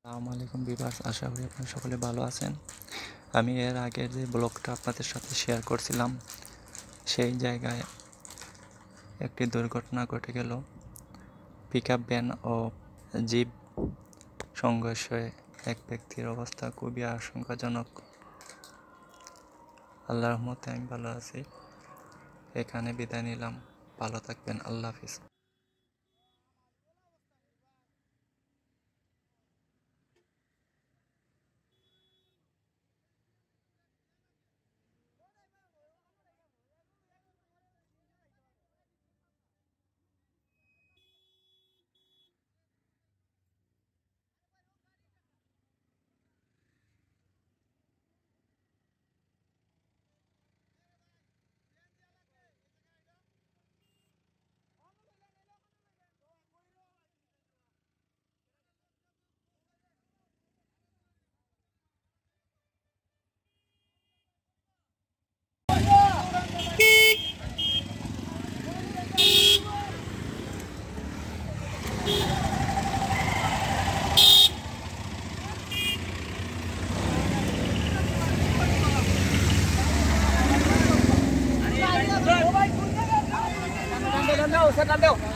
আসসালামু আলাইকুম ভিউয়ার্স, আশা করি আপনারা সকলে ভালো আছেন। আমি এর আগের যে ব্লগটা আপনাদের সাথে শেয়ার করছিলাম, সেই জায়গায় একটি দুর্ঘটনা ঘটে গেল। পিকআপ ভ্যান ও জিপ সংঘর্ষে এক ব্যক্তির অবস্থা খুবই আশঙ্কাজনক। আল্লাহর রহমতে আমি ভালো আছি। এখানে বিদায় নিলাম। ভালো থাকবেন। আল্লাহ হাফিজ। Sandal,